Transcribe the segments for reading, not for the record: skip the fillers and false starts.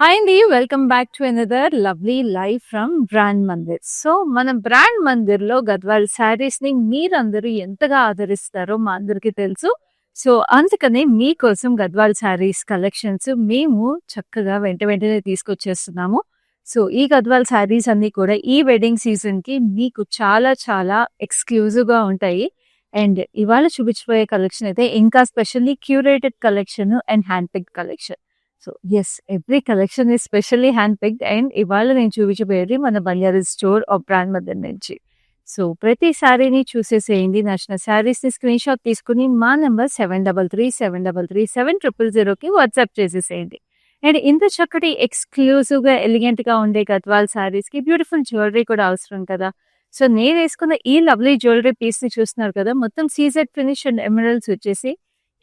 Hi అండి. Welcome back to another lovely live from brand Mandir. So, మన brand మందిర్‌లో Gadwal శారీస్‌ని మీరందరూ ఎంతగా ఆదరిస్తారో మా అందరికీ తెలుసు. సో, అందుకనే మీకోసం గద్వాల్ శారీస్ కలెక్షన్స్ మేము చక్కగా వెంటనే తీసుకొచ్చేస్తున్నాము. సో, ఈ గద్వాల్ శారీస్ అన్నీ కూడా ఈ వెడ్డింగ్ సీజన్‌కి మీకు చాలా ఎక్స్‌క్లూజివ్‌గా ఉంటాయి. అండ్ ఇవాళ చూపించబోయే కలెక్షన్ అయితే ఇంకా specially curated collection and hand picked collection. So yes, every collection is specially hand picked and ఇవాళ నేను చూపించబోయేది మన Banjara store of brand mother నుంచి. సో ప్రతి శారీని చూసేసేయండి. నచ్చిన శారీస్‌ని స్క్రీన్ షాట్ తీసుకొని మా నంబర్ 7337337000కి వాట్సాప్ చేసేసేయండి. అండ్ ఇంత చక్కటి ఎక్స్‌క్లూజివ్‌గా, ఎలిగెంట్‌గా ఉండే గద్వాల్ శారీస్‌కి బ్యూటిఫుల్ జ్యువెలరీ కూడా అవసరం కదా! సో నేను వేసుకున్న ఈ లవ్లీ జ్యువెలరీ పీస్‌ని చూస్తున్నారు కదా! మొత్తం సీజెడ్ ఫినిష్ అండ్ ఎమరల్డ్స్ వచ్చేసి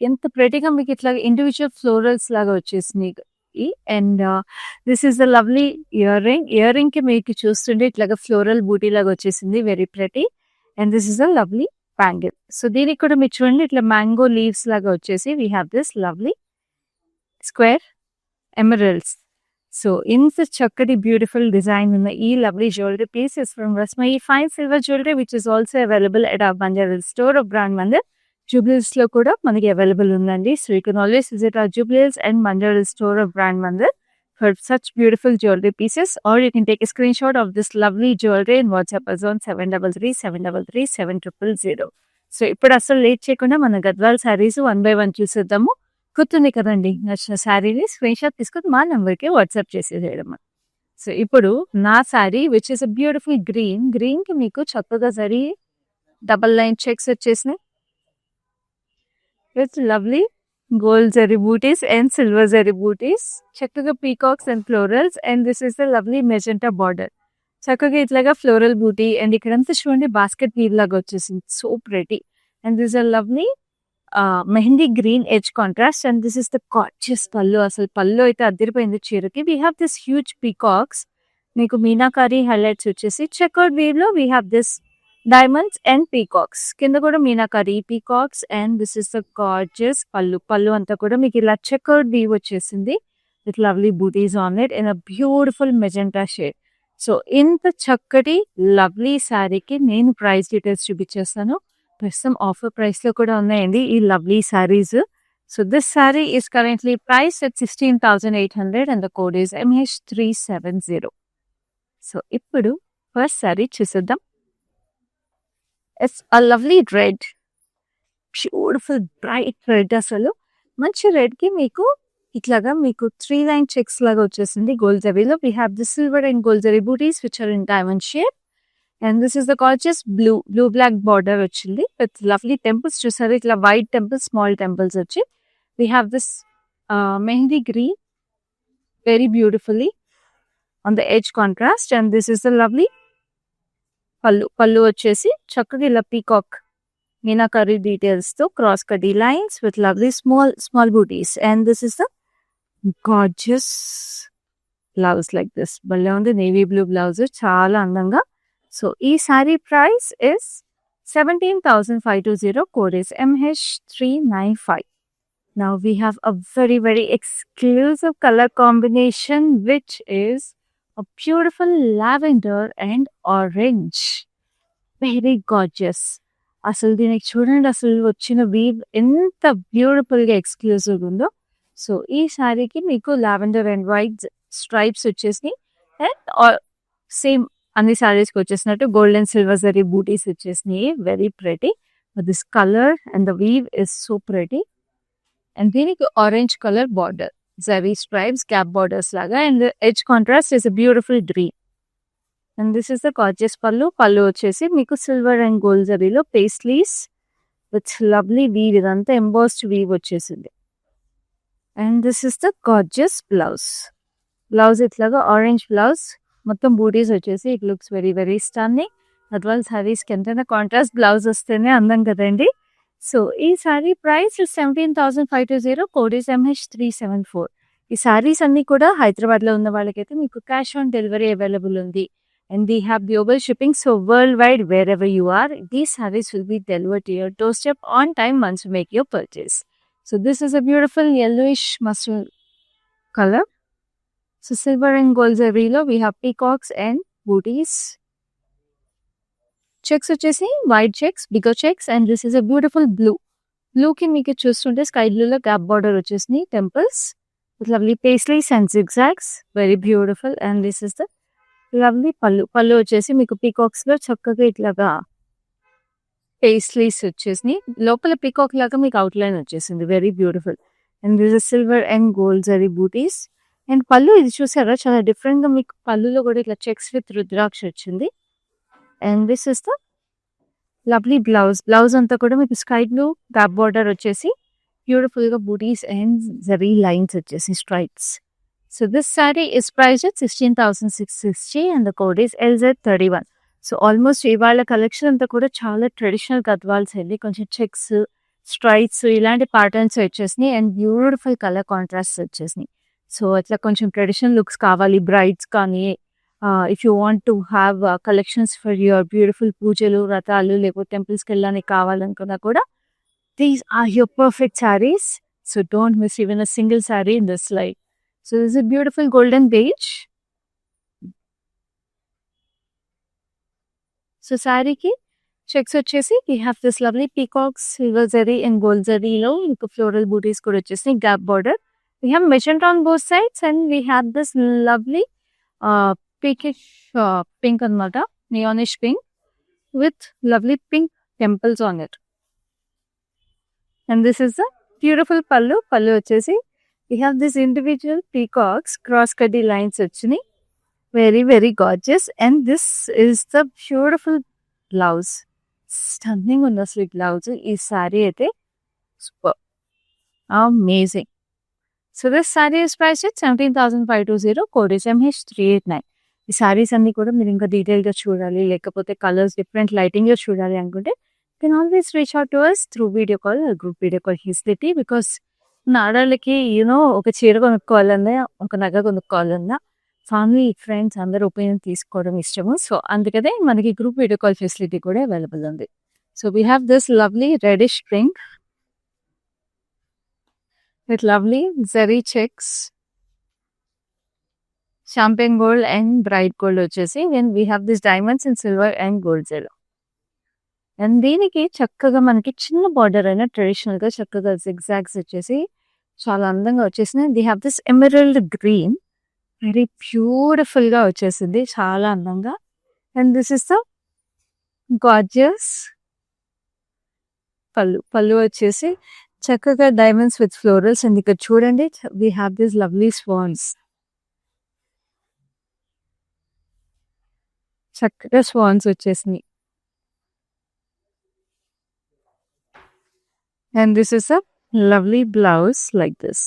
ఎంత ప్రెటీగా మీకు ఇట్లా ఇండివిడ్యువల్ ఫ్లోరల్స్ లాగా వచ్చేసినాయి. And this is the lovely earring. Earring కి మీకు చూస్తుంటే ఇట్లాగా ఫ్లోరల్ బూటీ లాగా వచ్చేసింది. Very pretty. And this is a lovely bangle. So దీనికి కూడా మీరు చూడండి ఇట్లా మ్యాంగో లీవ్స్ లాగా వచ్చేసి we have this lovely square emeralds. So ఇంత చక్కటి బ్యూటిఫుల్ డిజైన్ ఉన్న ఈ lovely jewellery piece is from Rasmayi fine silver jewellery which is also available at our Banjara store of Brand Mandir. Jubilee Hills లో కూడా మనకి అవైలబుల్ ఉందండి. So you can always visit our Jubilee Hills and Banjara store of Brand Mandir for such beautiful jewellery pieces, or you can take a screenshot of this lovely jewellery and WhatsApp us on 7337337000. So ఇప్పుడు అసలు లేట్ చేయకుండా మన Gadwal saris one by one చూసేద్దాము. గుర్తుంది కదండి, నచ్చిన శారీని స్క్రీన్ షాట్ తీసుకొని మా నెంబర్కి వాట్సాప్ చేసేసేయడం. సో ఇప్పుడు నా sari which is a beautiful green. Green కి మీకు చక్కగా జరీ డబల్ లైన్ చెక్స్ వచ్చేసినాయి with lovely gold zari booties and silver zari booties. చక్కగా peacocks and florals, and this is the lovely magenta border. చక్కగా ఇట్లాగా ఫ్లోరల్ బూటీ అండ్ ఇక్కడంతా చూడండి basket weave లాగా వచ్చేసింది. So pretty. And this are lovely mehndi green edge contrast, and this is the gorgeous pallu. అసలు పళ్ళు అయితే అదిరిపోయింది చీరకి. We have this huge peacocks, మీకు మీనాకారి హైలైట్స్ వచ్చేసి చెకర్డ్ వీవ్ లో we have this diamonds and peacocks. కింద కూడా meenakari peacocks, and this is the gorgeous pallu అంతా కూడా మీకు ఇలా చెకర్డ్ వీవ్ వచ్చేసింది with lovely booties on it in a beautiful magenta shade. So ఇంత చక్కటి లవ్లీ శారీకి నేను ప్రైస్ డీటెయిల్స్ చూపించేస్తాను. ప్రస్తుతం ఆఫర్ ప్రైస్ లో కూడా ఉన్నాయండి ఈ lovely saris. So this sari is currently price at 16,800 and the code is MH370. So ఇప్పుడు ఫస్ట్ శారీ చూసేద్దాం. It's a lovely red, beautiful bright red. అసలు మంచి రెడ్ కి మీకు ఇట్లాగా మీకు 3 లైన్ చెక్స్ లాగా వచ్చేసింది గోల్డ్ జరీలో. We have the silver and gold zari బూటీస్ which are in diamond shape, and this is the gorgeous blue black border వచ్చింది విత్ లవ్లీ టెంపుల్స్. చూసారు ఇట్లా వైట్ టెంపుల్స్, స్మాల్ టెంపుల్స్ వచ్చి. We have this mehndi green very beautifully on the edge contrast, and this is the lovely పళ్ళు వచ్చేసి చక్కగా ఇలా peacock meenakari details తో cross కటీ లైన్స్ విత్ లవ్లీ స్మాల్ బూటీస్, and this is the gorgeous blouse like this. భలే ఉంది, నేవీ బ్లూ బ్లౌజ్, చాలా అందంగా. సో ఈ sari price is 17,520. Code is MH395. Now we have a very exclusive color combination which is a beautiful lavender and orange. Very gorgeous. అసలు దీనికి చూడండి, అసలు వచ్చిన వీవ్ ఎంత బ్యూటిఫుల్ గా ఎక్స్క్లూజివ్ ఉందో. సో ఈ శారీకి మీకు లావెండర్ అండ్ వైట్ స్ట్రైప్స్ వచ్చేసినాయి, అండ్ సేమ్ అన్ని శారీస్కి వచ్చేసినట్టు గోల్డ్ అండ్ సిల్వర్ జరీ బూటీస్ వచ్చేసినాయి. Very pretty. This colour and the weave is so pretty. And దీనికి orange colour border, zari stripes, gap borders లాగా, and edge contrast is a beautiful green. And this is the gorgeous పళ్ళు వచ్చేసి మీకు silver and gold జరీలో paisleys with lovely weave, ఇదంతా embossed weave వచ్చేసింది. And this is the gorgeous blouse ఇట్లాగా orange blouse, మొత్తం బూటీస్ వచ్చేసి it looks very stunning. Gadwal శారీస్కి ఎంతైనా కాంట్రాస్ట్ బ్లౌజ్ వస్తేనే అందం కదండి. సో ఈ sari price 17,520. Code is MH374. ఈ శారీస్ అన్ని కూడా హైదరాబాద్ లో ఉన్న వాళ్ళకైతే మీకు క్యాష్ ఆన్ డెలివరీ అవైలబుల్ ఉంది, and they have global shipping. So worldwide, wherever you are, these sarees will be delivered to your doorstep on time once you make your purchase. So this is a beautiful yellowish mustard color. So silver and gold జరీలో we have peacocks and బూటీస్. Checks వచ్చేసి white checks, బిగో checks, and this is a beautiful blue. బ్లూకి మీకు చూస్తుంటే sky బ్లూలో gap border వచ్చేసింది, temples with lovely paisleys and zigzags, very beautiful. And this is the lovely పళ్ళు వచ్చేసి మీకు పీకాక్స్ లో చక్కగా ఇట్లాగా పేస్లీస్ వచ్చేసి లోపల పీకాక్ లాగా మీకు అవుట్లైన్ వచ్చేసింది, very beautiful. And this is silver and gold zari butis. And pallu ఇది చూసారా, చాలా డిఫరెంట్ గా మీకు పళ్ళులో కూడా ఇట్లా చెక్స్ విత్ రుద్రాక్ష వచ్చింది. And this is the lovely blouse అంతా కూడా మీకు స్కై బ్లూ గ్యాప్ బార్డర్ వచ్చేసి బ్యూటిఫుల్ గా బూటీస్ అండ్ జరీ లైన్స్ వచ్చేసి stripes. So this sari is price at 16,660 and the code is LZ31. So almost ఇవాళ కలెక్షన్ అంతా కూడా చాలా ట్రెడిషనల్ గద్వాల్స్ వెళ్ళి కొంచెం చెక్స్, స్ట్రైప్స్ ఇలాంటి ప్యాటర్న్స్ వచ్చేసినాయి అండ్ బ్యూటిఫుల్ కలర్ కాంట్రాస్ట్ వచ్చేసినాయి. సో అట్లా కొంచెం ట్రెడిషనల్ లుక్స్ కావాలి బ్రైడ్స్ కానీ, if you want to have collections for your beautiful పూజలు, వ్రతాలు, లేకపోతే టెంపుల్స్కి వెళ్ళడానికి కావాలనుకున్నా కూడా these are your perfect sarees. So don't miss even a single saree in this slide. So this is a beautiful golden beige. So saree ki checks వచ్చేసి we have this lovely peacocks, silver zari and gold zari లో మీకు floral booties కూడా వచ్చేసి gap border. We have magenta on both sides and we have this lovely pinkish pink అన్నమాట, neonish pink with lovely pink temples on it. And this is the beautiful pallu వచ్చేసి we have this individual peacocks cross cutty lines వచ్చినాయి, very very gorgeous. And this is the beautiful blouse, stunning ఉంది అసలు ఈ blouse. ఈ sorry అయితే super amazing. So this sari is price at 17,520, code is MH389. ఈ సారీస్ అన్ని కూడా మీరు ఇంకా డీటెయిల్గా చూడాలి, లేకపోతే కలర్స్ డిఫరెంట్ లైటింగ్లో చూడాలి అనుకుంటే can always reach out to us through video call or group video call facility. Because ఆడవాళ్ళకి ఒక చీర కొనుక్కోవాలన్నా, ఒక నగ కొనుక్కోవాలన్నా ఫ్యామిలీ ఫ్రెండ్స్ అందరు ఒపీనియన్ తీసుకోవడం ఇష్టము. సో అందుకనే మనకి గ్రూప్ వీడియో కాల్ ఫెసిలిటీ కూడా అవైలబుల్ ఉంది. So we have this lovely reddish pink with lovely zari checks, champagne gold and bright gold వచ్చేసి. Then we have this diamonds in silver and gold జెలో. And దీనికి చక్కగా మనకి చిన్న బార్డర్ అయినా traditional గా చక్కగా జిగ్జాగ్స్ వచ్చేసి చాలా అందంగా వచ్చేసింది. The have this emerald green, very beautiful గా వచ్చేసింది, చాలా అందంగా. And this is the gorgeous పళ్ళు వచ్చేసి చక్కగా డైమండ్స్ విత్ ఫ్లోరల్స్. అండ్ ఇక్కడ చూడండి we have this lovely swans, చక్కగా స్వాన్స్ వచ్చేసినాయి. And this is a lovely blouse like this.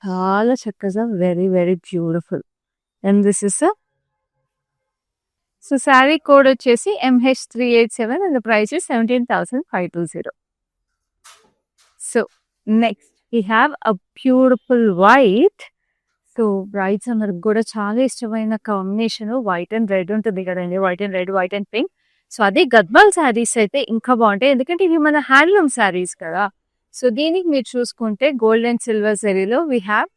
చాలా చక్కగా very very beautiful. And this is a so saree code వచ్చేసి MH387 and the price is 17,520. So next we have a beautiful white. So brides అందరికి కూడా చాలా ఇష్టమైన combination white and red ఉంటుంది కదండి, white and red, white and pink. So అదే గద్వాల్ శారీస్ అయితే ఇంకా బాగుంటాయి, ఎందుకంటే ఇవి మన హ్యాండ్లూమ్ శారీస్ కదా. సో దీనికి మీరు చూసుకుంటే గోల్డ్ అండ్ సిల్వర్ జరీలో we have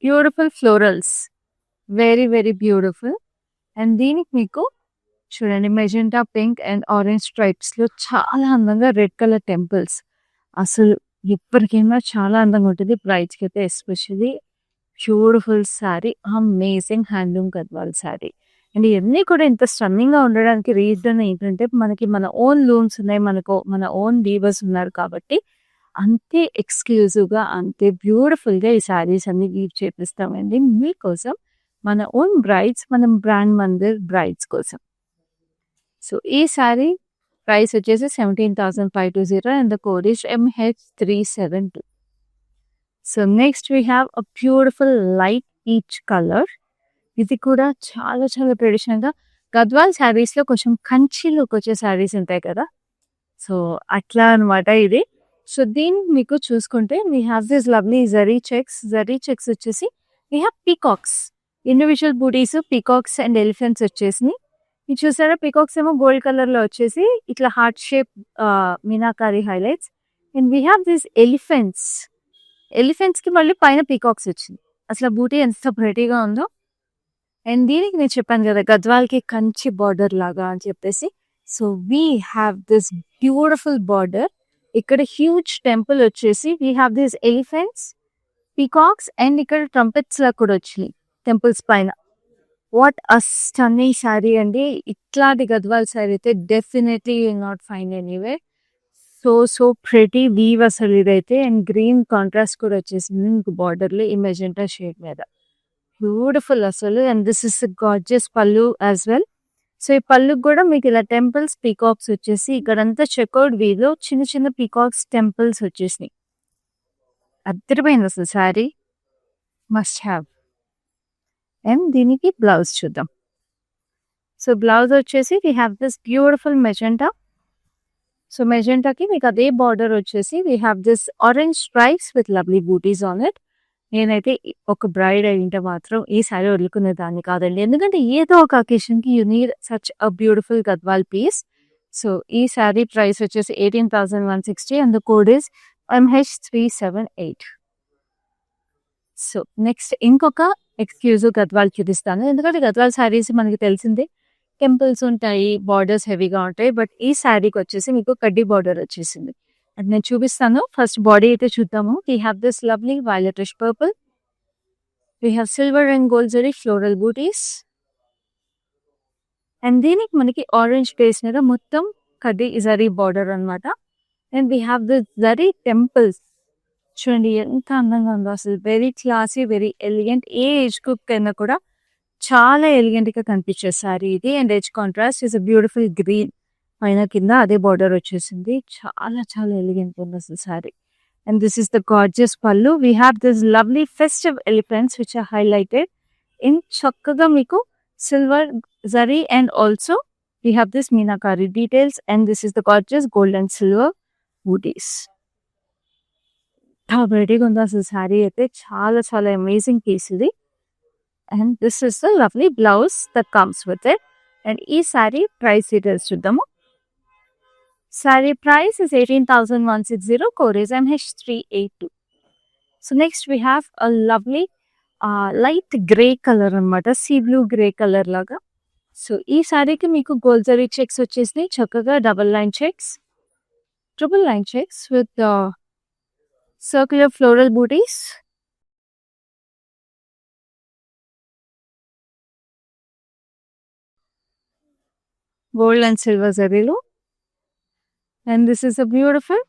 beautiful florals, very very beautiful. And దీనికి మీకు చూడండి మెజెంటా పింక్ అండ్ ఆరెంజ్ స్ట్రైప్స్లో చాలా అందంగా రెడ్ కలర్ టెంపుల్స్. అసలు ఎప్పటికైనా చాలా అందంగా ఉంటుంది బ్రైడ్స్కి అయితే, especially beautiful sari, amazing handloom Gadwal sari. And ఇవన్నీ కూడా ఇంత స్టన్నింగ్గా ఉండడానికి రీజన్ ఏంటంటే మనకి మన ఓన్ లూమ్స్ ఉన్నాయి, మన ఓన్ వీవర్స్ ఉన్నారు కాబట్టి అంతే ఎక్స్క్లూజివ్గా అంతే బ్యూటిఫుల్గా ఈ శారీస్ అన్ని వీవ్ చేపిస్తామండి మీకోసం, మన ఓన్ బ్రైడ్స్, మన బ్రాండ్ మందిర్ బ్రైడ్స్ కోసం. సో ఈ శారీ ప్రైస్ వచ్చేసి 17,520 and the code is MH372. So next we have a beautiful light peach colour. ఇది కూడా చాలా చాలా ట్రెడిషనల్గా గద్వాల్ శారీస్లో కొంచెం కంచిలోకి వచ్చే శారీస్ ఉంటాయి కదా, సో అట్లా అనమాట ఇది. సో దీన్ని మీకు చూసుకుంటే we have this lovely zari checks వచ్చేసి వీ హ్యావ్ పీకాక్స్, ఇండివిజువల్ బూటీస్, పీకాక్స్ అండ్ ఎలిఫెంట్స్ వచ్చేసినాయి. ఇది చూసారా, పీకాక్స్ ఏమో గోల్డ్ కలర్లో వచ్చేసి ఇట్లా heart shape meenakari highlights. And we have this ఎలిఫెంట్స్కి మళ్ళీ పైన పీకాక్స్ వచ్చింది. అసలు బూటీ ఎంత ప్రెటీగా ఉందో. అండ్ దీనికి నేను చెప్పాను కదా గద్వాల్కి కంచి బార్డర్ లాగా అని చెప్పేసి. So we have this beautiful border. ఇక్కడ హ్యూజ్ టెంపుల్ వచ్చేసి we have this elephants, peacocks and ఇక్కడ ట్రంపెట్స్ లా కూడా వచ్చినాయి టెంపుల్స్ పైన. వాట్ అ స్టన్నింగ్ శారీ అండి. ఇట్లాంటి గద్వాల్ శారీ అయితే definitely you not find anywhere. So pretty weave అసలు ఇదైతే. అండ్ గ్రీన్ కాంట్రాస్ట్ కూడా వచ్చేసింది మీకు బార్డర్లో ఈ మెజెంటా షేడ్ మీద. బ్యూటిఫుల్ అసలు. అండ్ దిస్ ఇస్ గార్జియస్ పళ్ళు యాజ్ వెల్. సో ఈ పళ్ళుకి కూడా మీకు ఇలా టెంపుల్స్ పీకాక్స్ వచ్చేసి ఇక్కడంతా చెకౌడ్ వీలో చిన్న చిన్న పీకాక్స్ టెంపుల్స్ వచ్చేసినాయి. అద్దరిపోయింది అసలు శారీ. Must have. అండ్ దీనికి బ్లౌజ్ చూద్దాం. సో బ్లౌజ్ వచ్చేసి we have this beautiful magenta. So మెజెంటాకి మీకు అదే బార్డర్ వచ్చేసి we have this orange stripes with lovely booties on it. నేనైతే ఒక బ్రైడ్ అయింటే మాత్రం ఈ శారీ వదులుకునే దాన్ని కాదండి. ఎందుకంటే ఏదో ఒక అకేషన్కి you need such a beautiful Gadwal piece. So ఈ శారీ ప్రైస్ వచ్చేసి 18,160 and the code is MH378. So next ఇంకొక ఎక్స్క్లూజివ్ గద్వాల్ చూపిస్తాను. ఎందుకంటే గద్వాల్ శారీస్ మనకి తెలిసిందే, టెంపుల్స్ ఉంటాయి, బార్డర్స్ హెవీగా ఉంటాయి. బట్ ఈ శారీకి వచ్చేసి మీకు కడ్డీ బార్డర్ వచ్చేసింది. అది నేను చూపిస్తాను. ఫస్ట్ బాడీ అయితే చూద్దాము. We have this lovely violetish purple. We have silver and gold zari floral booties. And దీనికి మనకి ఆరెంజ్ బేస్ మీద మొత్తం కడ్డీ జరీ బార్డర్ అనమాట. And we have this zari temples. చూడండి ఎంత అందంగా ఉందో అసలు. Very classy, very elegant. ఏ ఏజ్ గ్రూప్ కైనా కూడా చాలా ఎలిగెంట్ గా కనిపించే శారీ ఇది. And edge contrast is a beautiful green. పైన కింద అదే బార్డర్ వచ్చేసింది. చాలా చాలా ఎలిగెంట్ ఉంది అసలు sari. And this is the gorgeous పళ్ళు. We have this lovely festive elephants which are highlighted in చక్కగా మీకు silver zari and also we have this meenakari details. And this is the gorgeous gold and silver బూటీస్. రెడీగా ఉంది అసలు శారీ అయితే. చాలా చాలా అమేజింగ్ పీస్ ఇది. And this is the lovely blouse that comes with it. And ఈ శారీ ప్రైస్ డీటెయిల్స్ చూద్దాము. Saree price is 18,160. Code is MH382. So next we have a lovely light grey color అనమాట. సీ బ్లూ గ్రే కలర్ లాగా. So ఈ శారీకి మీకు gold zari checks వచ్చేసినాయి. చక్కగా double line checks, triple line checks with circular floral booties. Gold and silver zarilo. And this is a beautiful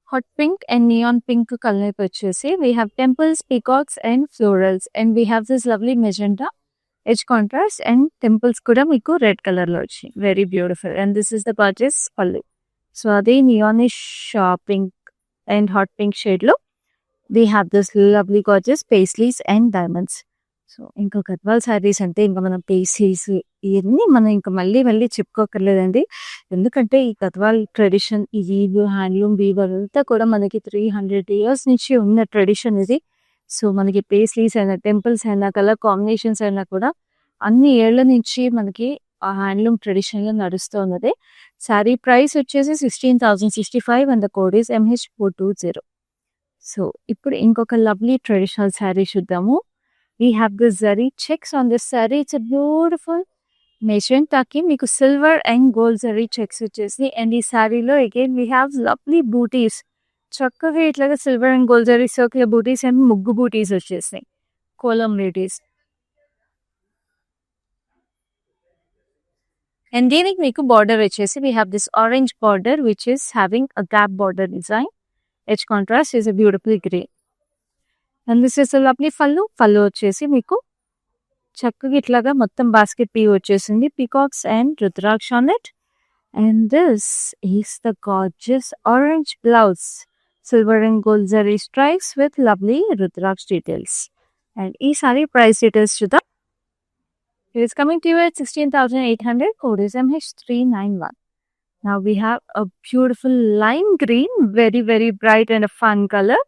hot pink and neon pink color purchase. We have temples, peacocks and florals. And we have this lovely magenta edge contrast and temples kuda meeku red color lo vachi. Very beautiful. And this is the gorgeous pallu. So ade neonish pink and hot pink shade lo we have this lovely gorgeous paisleys and diamonds. So ఇంకా గద్వాల్ శారీస్ అంటే ఇంకా మనం పేసీస్ ఇవన్నీ మనం ఇంకా మళ్ళీ చెప్పుకోకర్లేదండి. ఎందుకంటే ఈ గద్వాల్ ట్రెడిషన్, ఈ వీవ్, హ్యాండ్లూమ్ వీవ్ అంతా కూడా మనకి 300 years నుంచి ఉన్న ట్రెడిషన్ ఇది. సో మనకి పేస్లీస్ అయినా, టెంపుల్స్ అయినా, కలర్ కాంబినేషన్స్ అయినా కూడా అన్ని ఏళ్ల నుంచి మనకి ఆ హ్యాండ్లూమ్ ట్రెడిషన్లో నడుస్తూ ఉన్నది. శారీ ప్రైస్ వచ్చేసి 16,065 and the code is MH420. So ఇప్పుడు ఇంకొక లవ్లీ ట్రెడిషనల్ శారీ చూద్దాము. We have the zari checks on this saree. It's a beautiful magenta ki meeku silver and gold zari checks vachesi. And ee saree lo again we have lovely booties. Chakkaga itlaga silver and gold zari circular booties and muggu booties vachesi. Column booties. And deeniki meeku border vachesi we have this orange border which is having a gap border design. Edge contrast is a beautiful green. And this is lovely పళ్ళు వచ్చేసి మీకు చక్కగా ఇట్లాగా మొత్తం basket P వచ్చేసింది. Peacocks and rudraksha on it. And this is the gorgeous orange blouse, silver and gold zari stripes with lovely rudraksha details. And ఈ sari price details చూద్దాం. It is coming to you at 16,800. Code is MH391. Now we have a beautiful lime green, very very bright and a fun color.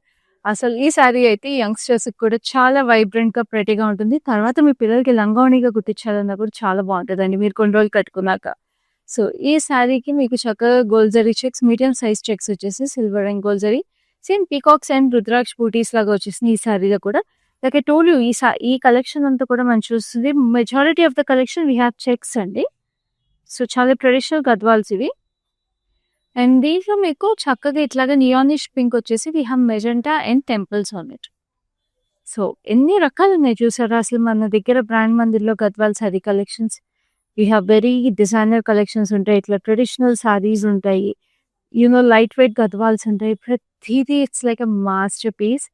అసలు ఈ శారీ అయితే youngsters కూడా చాలా vibrant గా ప్రెటీగా ఉంటుంది. తర్వాత మీ పిల్లలకి లంగావణిగా కుట్టించాలన్నా కూడా చాలా బాగుంటుందండి మీరు కొన్ని రోజులు కట్టుకున్నాక. సో ఈ శారీకి మీకు చక్కగా gold zari checks, medium size checks వచ్చేసి silver and gold zari same peacocks and రుద్రాక్ష బూటీస్ లాగా వచ్చేసింది ఈ సారీలో కూడా. లైక్ ఐ టోల్డ్ యూ ఈ కలెక్షన్ అంతా కూడా మనం చూస్తుంది majority of the collection we have checks అండి. సో చాలా ట్రెడిషనల్ గద్వాల్స్ ఇవి. అండ్ దీంట్లో మీకు చక్కగా ఇట్లాగా నియానిష్ పింక్ వచ్చేసి we have magenta and temples on it. So ఎన్ని రకాలు ఉన్నాయి చూసారా అసలు మన దగ్గర బ్రాండ్ మందిర్లో Gadwal sari collections. We have very designer collections ఉంటాయి, ఇట్లా ట్రెడిషనల్ సారీస్ ఉంటాయి, లైట్ వెయిట్ గద్వాల్స్ ఉంటాయి. ప్రతిదీ it's like a masterpiece.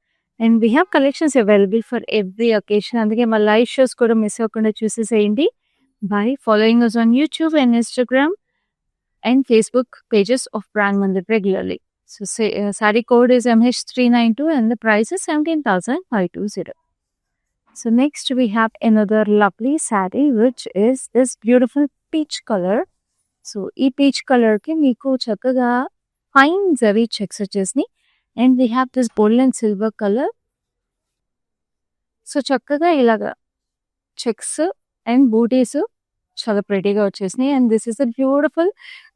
And we have collections available for every occasion. అందుకే మా లైవ్ షోస్ కూడా మిస్ అవ్వకుండా చూసేసేయండి by following us on YouTube and Instagram and Facebook pages of Brand Mandir regularly. So saree code is MH392 and the price is 17,520. So next we have another lovely saree which is this beautiful peach color. So ee peach color ki meeku chakkaga fine zari checks vachesni and we have this gold and silver color. So చక్కగా ఇలాగా checks and బూటీస్ చాలా ప్రెటీగా వచ్చేసినాయి. And this is a beautiful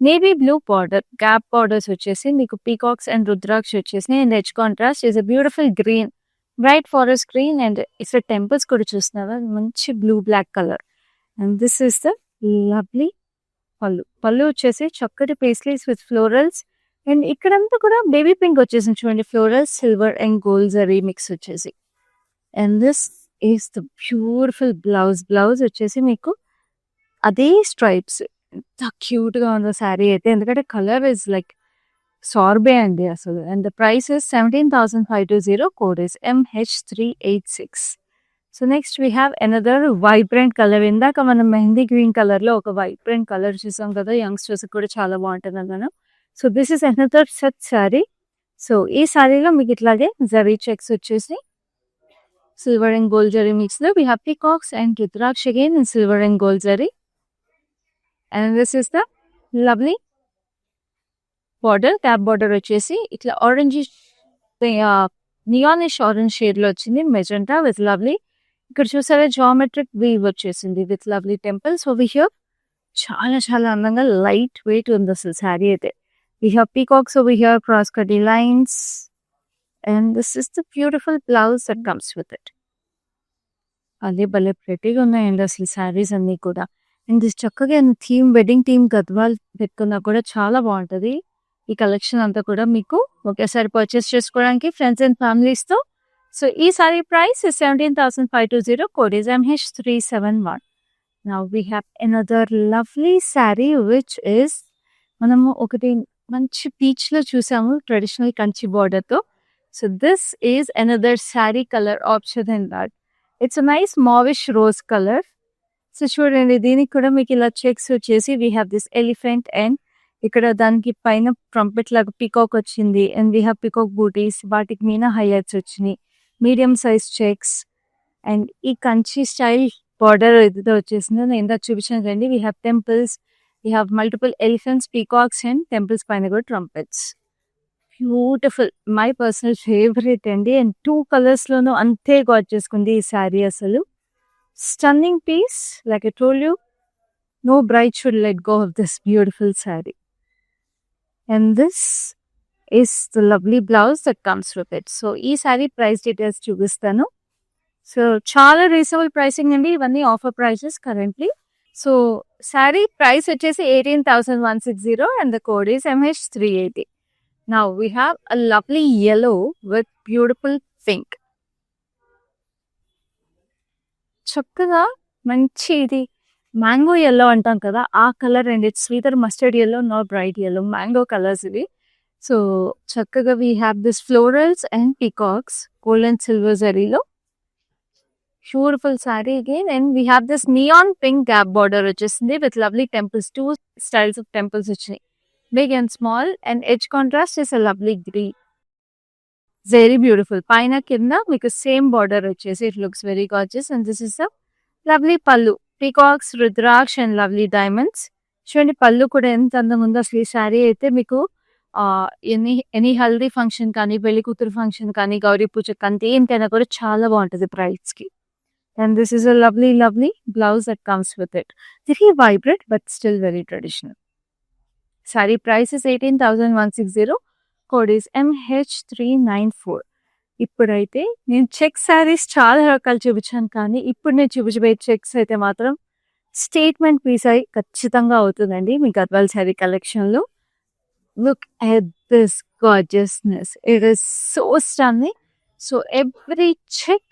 navy blue border, gap borders వచ్చేసి మీకు peacocks and rudraksha వచ్చేసినాయి. And edge contrast is a beautiful green, bright forest green. And it's temples కూడా చూస్తున్నారా, మంచి blue black colour. And this is the lovely పళ్ళు వచ్చేసి చక్కటి paisleys with florals. And ఇక్కడంతా కూడా బేబీ పింక్ వచ్చేసింది చూడండి, florals, silver and gold zari mix వచ్చేసి. And this is the beautiful blouse వచ్చేసి మీకు అదే స్ట్రైప్స్. ఎంత క్యూట్గా ఉందో శారీ అయితే, ఎందుకంటే కలర్ ఇస్ లైక్ సార్బే అండి అసలు. And the price is 17,520, code is MH386. So next we have another vibrant colour. ఇందాక మనం మెహందీ గ్రీన్ కలర్లో ఒక వైబ్రెంట్ కలర్ చూసాం కదా, యంగ్స్టర్స్ కూడా చాలా బాగుంటుంది అన్నాను. So this is another set sari. So ఈ శారీలో మీకు ఇట్లాగే జరీ చెక్స్ వచ్చేసి silver and gold zari mix lo we have peacocks and rudraksh again in silver and gold zari. And this is the lovely border, cap border వచ్చేసి ఇట్లా orange నియానిష్ orange shade లో వచ్చింది, magenta with lovely. ఇక్కడ చూసారా geometric weave వచ్చేసింది with lovely temples over here. చాలా చాలా అందంగా లైట్ వెయిట్ ఉంది అసలు శారీ అయితే. We have peacocks over here, cross cutty lines. And this is the beautiful blouse that comes with it. అదే భలే ప్రెటీగా ఉన్నాయండి అసలు శారీస్ అన్నీ కూడా. అండ్ దిస్ చక్కగా థీమ్, వెడ్డింగ్ థీమ్ గద్వాల్ పెట్టుకున్నా కూడా చాలా బాగుంటుంది. ఈ కలెక్షన్ అంతా కూడా మీకు ఒకేసారి పర్చేస్ చేసుకోవడానికి ఫ్రెండ్స్ అండ్ ఫ్యామిలీస్తో. సో ఈ sari price 17,520, code is MH371. Now we have another lovely sari which is, మనము ఒకటి మంచి పీచ్లో చూసాము ట్రెడిషనల్ కంచి బార్డర్తో. So this is another saree color option in that. It's a nice mauvish rose color. So చూడండి దీనికి కూడా మీకు ఇలా చెక్స్ వచ్చేసి we have this elephant and ఇక్కడ దానికి పైన ట్రంపెట్ లాగా పీకాక్ వచ్చింది. అండ్ వీ హ్యావ్ పీకాక్ బూటీస్, వాటికి మీద హైలైట్స్ వచ్చినాయి, మీడియం సైజ్ చెక్స్. అండ్ ఈ కంచి స్టైల్ బార్డర్ ఏదైతే వచ్చేసిందో నేను ఇందాక చూపించాను కండి. We have temples, we have multiple elephants, peacocks and temples పైన కూడా trumpets. Beautiful, my personal favourite అండి. అండ్ 2 కలర్స్లోనూ అంతే గాట్ చేసుకుంది ఈ శారీ అసలు. Stunning piece, like I told you, no bride should let go of this beautiful sari. And this is the lovely blouse that comes with it. So ఈ sari price details చూపిస్తాను. So చాలా రీజనబుల్ ప్రైసింగ్ అండి, ఇవన్నీ offer prices currently. So sari price వచ్చేసి 18,160 and the code is MH380. Now we have a lovely yellow with beautiful pink. చక్కగా మంచి ఇది mango yellow అంటాం కదా, ఆ colour and it's sweeter mustard yellow, not bright yellow, mango colours ఇవి. So చక్కగా we have this florals and peacocks, gold and silver జరీలో beautiful sari again. And we have this neon pink gap border వచ్చేసింది with lovely temples, 2 styles of temples వచ్చినాయి, big and small. And edge contrast is a lovely green, very beautiful. Paina kinda because same border వచ్చేసి it looks very gorgeous. And this is a lovely pallu, peacocks, rudraksh and lovely diamonds. చూడండి పళ్ళు కూడా ఎంత అందంగా ఉందో అసలు. ఈ శారీ అయితే మీకు ఎనీ హల్దీ ఫంక్షన్ కానీ, పెళ్లి కూతురు ఫంక్షన్ కానీ, గౌరీ పూజ కానీ ఏంటైనా కూడా చాలా బాగుంటుంది ప్రైస్కి. And this is a lovely blouse that comes with it. Very vibrant but still very traditional. Saree price is 18,160, code is MH394. ఇప్పుడైతే నేను చెక్ శారీస్ చాలా రకాలు చూపించాను, కానీ ఇప్పుడు నేను చూపించబోయే చెక్స్ అయితే మాత్రం స్టేట్మెంట్ పీస్ అయి ఖచ్చితంగా అవుతుందండి మీ గద్వాల్ శారీ కలెక్షన్లో. Look at this gorgeousness. It is so stunning. So every check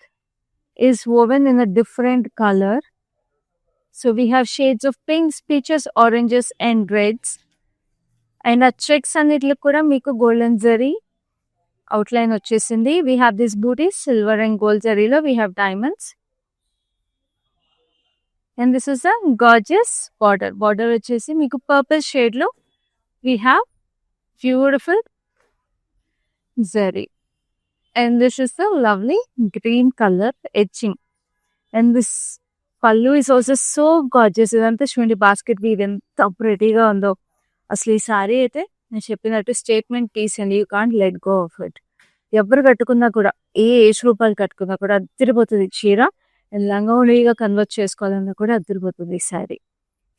is woven in a different color. So we have shades of pinks, peaches, oranges and reds. And ఆ checks అన్నిట్లో కూడా మీకు golden zari outline వచ్చేసింది. We have this booty, silver and gold జరీలో we have diamonds. And this is a gorgeous border. Border వచ్చేసి మీకు purple shade లో we have beautiful zari, and this is the lovely green color etching, and this pallu is also so gorgeous. ఇదంతా చూడండి basket weave ఎంత ప్రెటీగా ఉందో. అసలు ఈ సారీ అయితే నేను చెప్పినట్టు స్టేట్మెంట్ పీస్ అండి. You can't let go of it. ఎవరు కట్టుకున్నా కూడా, ఏ ఏజ్ రూపాయలు కట్టుకున్నా కూడా అద్దరిపోతుంది చీర. లంగా కన్వర్ట్ చేసుకోవాలన్నా కూడా అద్దరిపోతుంది ఈ sorry.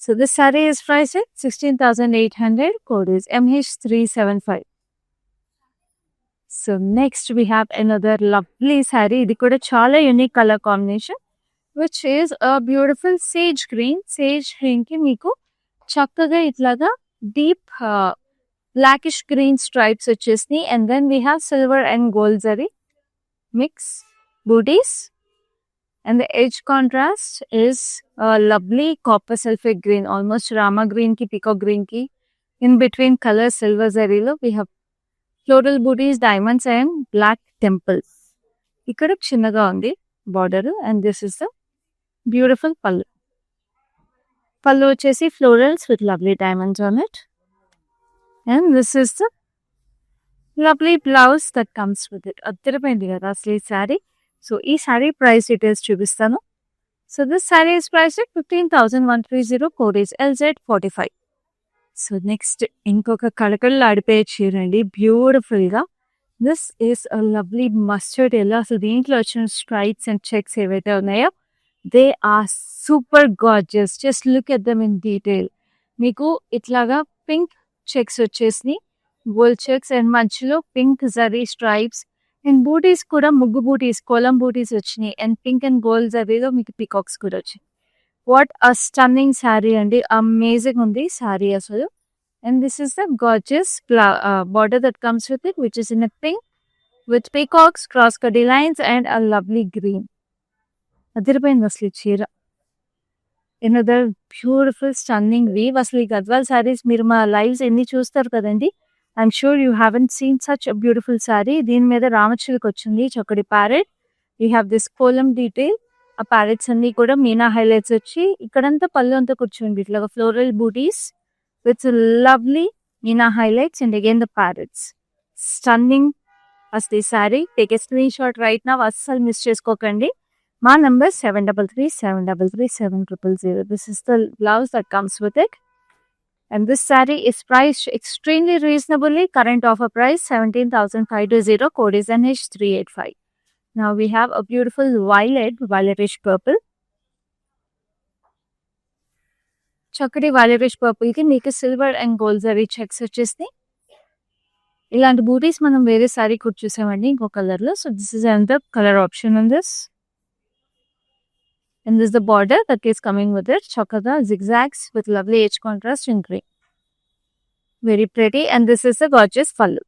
So this saree is priced at 16,800. Code is MH375. So next we have another lovely saree. Idi kuda chala unique color combination, which is a beautiful sage green. Sage green ki meeku chakkaga itlaga deep blackish green stripes vachesni, and then we have silver and gold zari mix booties. And the edge contrast is a lovely copper sulfate green, almost Rama green ki, peacock green ki. In between color silver zari lo we have floral booties, diamonds and black temples. Ikkada chinnaga undi border, and this is the beautiful pallu. Pallu vachesi florals with lovely diamonds on it. And this is the lovely blouse that comes with it. Addirapindi kada asli saree. So ఈ sari price details చూపిస్తాను. So this sari is price at 15,130. Code is LZ45. So next ఇంకొక కళకళలు ఆడిపోయే చీర అండి, బ్యూటిఫుల్గా. This is a lovely mustard yellow. అసలు దీంట్లో వచ్చిన స్ట్రైప్స్ అండ్ చెక్స్ ఏవైతే ఉన్నాయో they are super gorgeous. Just look at them in detail. మీకు ఇట్లాగా పింక్ చెక్స్ వచ్చేసి గోల్డ్ చెక్స్, అండ్ మధ్యలో pink zari stripes, and butis కూడా ముగ్గు బూటీస్, కోలం బూటీస్ వచ్చినాయి, అండ్ పింక్ అండ్ గోల్డ్ జరీలో మీకు పికాక్స్ కూడా వచ్చాయి. వాట్ అ స్టన్నింగ్ శారీ అండి, అమేజింగ్ ఉంది శారీ అసలు. And this is the gorgeous border that comes with it, which is in a pink with peacocks, cross కడ్డీ lines and a lovely green. అదిరిపోయింది అసలు చీర. Another beautiful stunning weave. అసలు ఈ గద్వాల్ శారీస్ మీరు మా లైవ్స్ ఎన్ని చూస్తారు కదండి. I'm sure you haven't seen such a beautiful saree. దీని మీద రామచిలుక వచ్చింది, చక్కటి parrot. You have this column detail. ఆ ప్యారెట్స్ అన్ని కూడా మీనా హైలైట్స్ వచ్చి ఇక్కడంతా పళ్ళు అంతా కూర్చోండి ఇట్లాగా floral butis with lovely meena highlights and again the parrots. Stunning అసలు ఈ sari. Take a screenshot right now, అస్సలు మిస్ చేసుకోకండి. మా number 7337337000. This is the blouse that comes with it. And this saree is priced extremely reasonably. Current offer price 17,520. Code is NH385. Now we have a beautiful violetish purple. చక్కటి violetish purple కి మీకు silver and gold zari checks వచ్చేసి. ఇలాంటి బూటీస్ మనం వేరే sorry కూడా చూసామండి ఇంకో కలర్ లో. So this is another colour option on this. And this is the border that is coming with it. Chakada zigzags with lovely edge contrast in green. Very pretty. And this is a gorgeous pallu.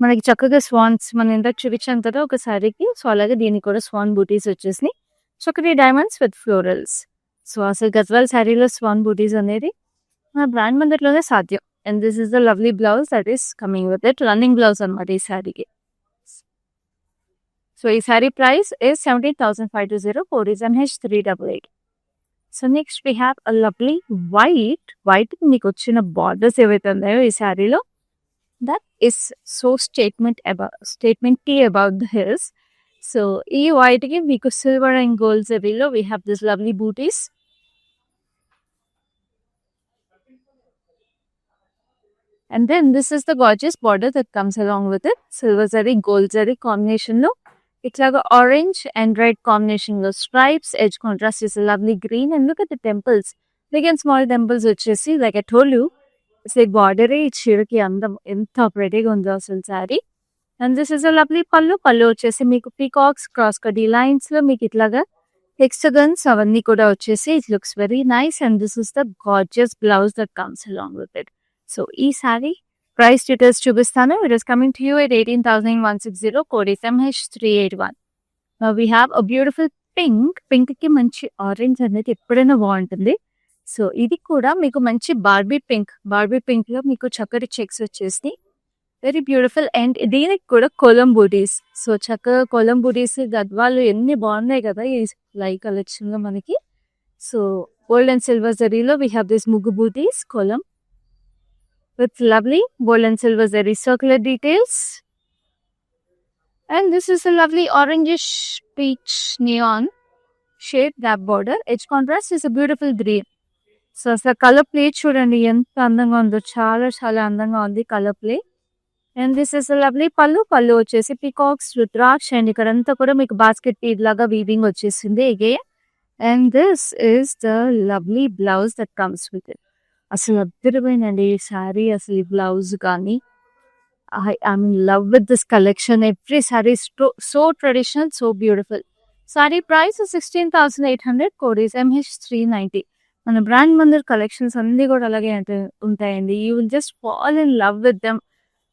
మనకి చక్కగా swans మనం ఇందాక చూపించాం కదా ఒక సారీకి. So అలాగే దీనికి కూడా స్వాన్ బూటీస్ వచ్చేసినాయి. చక్కటి డైమండ్స్ విత్ ఫ్లోరల్స్. సో అసలు గద్వాల్ శారీలో స్వాన్ బూటీస్ అనేది మన బ్రాండ్ మందట్లోనే సాధ్యం. And this is the lovely blouse that is coming with it. Running blouse అనమాట ఈ శారీకి. సో ఈ sari price is 17,520. Code is MH388. So next we have a lovely white మీకు వచ్చిన బార్డర్స్ ఏవైతే ఉన్నాయో ఈ శారీలో, that is so statement about the hills. So ఈ వైట్కి మీకు సిల్వర్ అండ్ గోల్డ్ జరీలో వీ హ్యావ్ దిస్ లవ్లీ బూటీస్. And then this is the gorgeous border that comes along with it. Silver zari, gold zari combination lo. ఇట్లాగా orange and red combination లో stripes, edge contrast is lovely green. And look at the temples, big and small temples వచ్చేసి like I told you అసలు బార్డరే ఈ చీరకి అందం. ఎంత ప్రెటీగా ఉందో అసలు sari. And this is a lovely pallu. పళ్ళు వచ్చేసి మీకు పీకాక్స్, క్రాస్ కడ్డీ లైన్స్‌లో మీకు ఇట్లాగా హెక్సాగన్స్ అవన్నీ కూడా వచ్చేసి it looks very nice and this is the gorgeous blouse that comes along with it. So ఈ శారీ ప్రైస్ డీటెయిల్స్ చూపిస్తాను. It is coming to you at 18,160 code is MH381. We have a beautiful pink. పింక్‌కి మంచి orange అనేది ఎప్పుడైనా బావుంటుంది. So ఇది కూడా మీకు మంచి బార్బీ పింక్. బార్బీ పింక్‌లో మీకు చక్కటి చెక్స్ వచ్చేసి వెరీ బ్యూటిఫుల్ అండ్ దీనికి కూడా కొలం బూటీస్. సో చక్కగా కొలం బూటీస్ గద్వాలు ఎన్ని బాగున్నాయి కదా ఈ లై కలెక్షన్‌లో మనకి. సో గోల్డ్ అండ్ సిల్వర్ జరీలో వీ హ్యావ్ దిస్ ముగ్గు బూటీస్ కొలం with lovely gold and silver zari circular details. And this is a lovely orangish peach neon shade gap border. Edge contrast is a beautiful green. So అసలు colour play చూడండి ఎంత అందంగా ఉందో. చాలా చాలా అందంగా ఉంది colour play. And this is lovely pallu. పళ్ళు వచ్చేసి పికాక్స్, రుద్రాక్ష అండ్ ఇక్కడంతా కూడా మీకు బాస్కెట్ పీడ్ లాగా వీవింగ్ వచ్చేసింది again. And this is the lovely blouse that comes with it. అసలు అద్భుతమైనండి ఈ శారీ. అసలు ఈ బ్లౌజ్ కానీ I'm in love with this collection. Every sari so traditional, so beautiful. Sari price 16,800 code is MH390. మన బ్రాండ్ మందిర్ కలెక్షన్స్ అన్నీ కూడా అలాగే ఉంటాయండి. You will just fall in love with them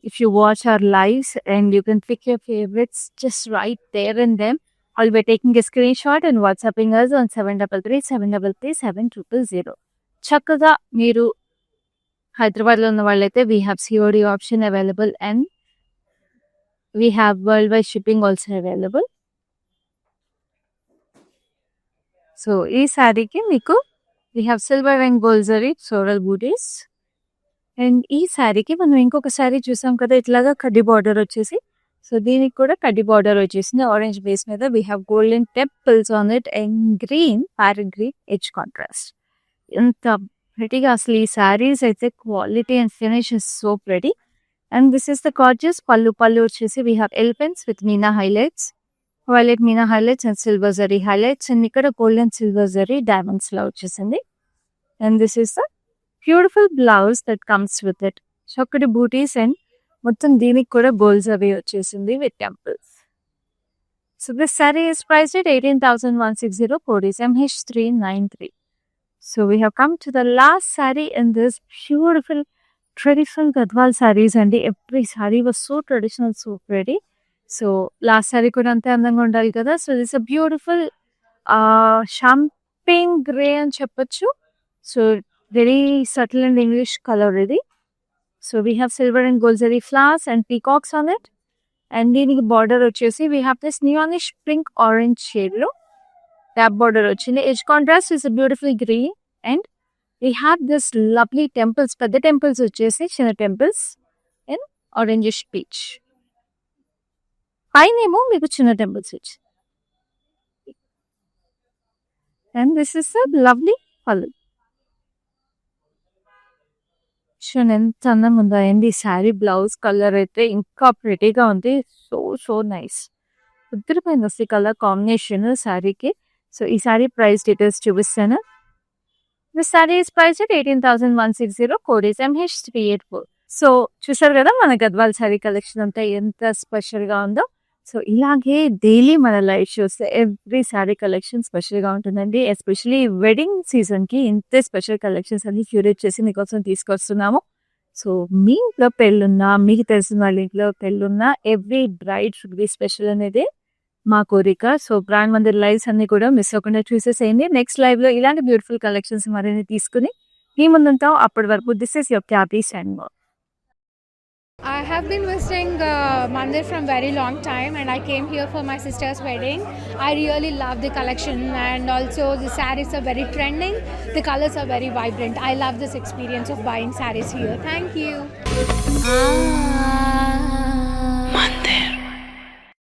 if you watch our lives and you can pick your favorites just right there and then. I'll be taking a screenshot and WhatsApping us on 733-733-7000. చక్కగా మీరు హైదరాబాద్లో ఉన్న వాళ్ళైతే we have COD option available and we have worldwide shipping also available. So ఈ శారీకి మీకు we have silver and gold zari floral booties. And ఈ శారీకి మనం ఇంకొక శారీ చూసాం కదా ఇట్లాగా కడ్డీ బార్డర్ వచ్చేసి. సో దీనికి కూడా కడ్డీ బార్డర్ వచ్చేసింది ఆరెంజ్ బేస్ మీద. We have golden temples on it and green parrot green edge contrast. ఎంత ప్రెటీగా అసలు ఈ శారీస్ అయితే quality and finish is so pretty. And this is the gorgeous పళ్ళు. పళ్ళు వచ్చేసి we have elephants with meena highlights, violet meena highlights and silver zari highlights. And ఇక్కడ gold and silver zari diamonds లా వచ్చేసింది. And this is the beautiful blouse that comes with it. చక్కటి బూటీస్ and మొత్తం దీనికి కూడా గోల్డ్స్ అవి వచ్చేసింది with temples. So this sari is priced at 18,160 code is MH393. So we have come to the last sari in this beautiful traditional Gadwal saris అండి. Every sari was so traditional, so pretty. So last sari కూడా అంతే అందంగా ఉండాలి కదా. So this a beautiful champagne grey అని చెప్పొచ్చు. So very subtle and English color ఇది. So we have silver and gold zari flowers and peacocks on it. And దీనికి border వచ్చేసి we have this neonish pink orange షేడ్లో ట్యాప్ border వచ్చింది. Edge contrast is beautiful green and we have this lovely temples. పెద్ద temples వచ్చేసి చిన్న temples and orangish peach. పైనేమో మీకు చిన్న టెంపుల్స్ వచ్చి. And this is a lovely పళ్ళు. చూడండి ఎంత అందంగా ఉందో. అండ్ ఈ శారీ బ్లౌజ్ కలర్ అయితే ఇంకా ప్రెటీగా ఉంది. So nice. ఉద్దిరిపోయింది అసలు ఈ కలర్ కాంబినేషన్ శారీకి. సో ఈ శారీ ప్రైస్ డీటెయిల్స్ చూపిస్తాను. This sari is price at 18,160 code is MH384. So చూసారు కదా మన గద్వాల్ శారీ కలెక్షన్ అంతా ఎంత స్పెషల్గా ఉందో. సో ఇలాగే డైలీ మన live shows every sari collection స్పెషల్గా ఉంటుందండి. ఎస్పెషలీ వెడ్డింగ్ సీజన్కి ఇంతే స్పెషల్ కలెక్షన్స్ అన్ని క్యూరేట్ చేసి మీకోసం తీసుకొస్తున్నాము. సో మీ ఇంట్లో పెళ్ళున్నా, మీకు తెలిసిన వాళ్ళ ఇంట్లో పెళ్ళున్నా every bride should be special అనేది మా కోరిక. సో బ్రాండ్ మందిర్ లైవ్స్ అన్ని కూడా మిస్ అవ్వకుండా చూసేసేయండి. నెక్స్ట్ లైవ్లో ఇలాంటి బ్యూటిఫుల్ కలెక్షన్స్ మరిన్ని తీసుకుని మీ ముందుంటాం. అప్పటి వరకు this is your Cabbie and more. I have been visiting Mandir from very long time and I came here for my sister's wedding. I really love the collection and also the sarees are very trending. The colors are very vibrant. I love this experience of buying sarees here. Thank you.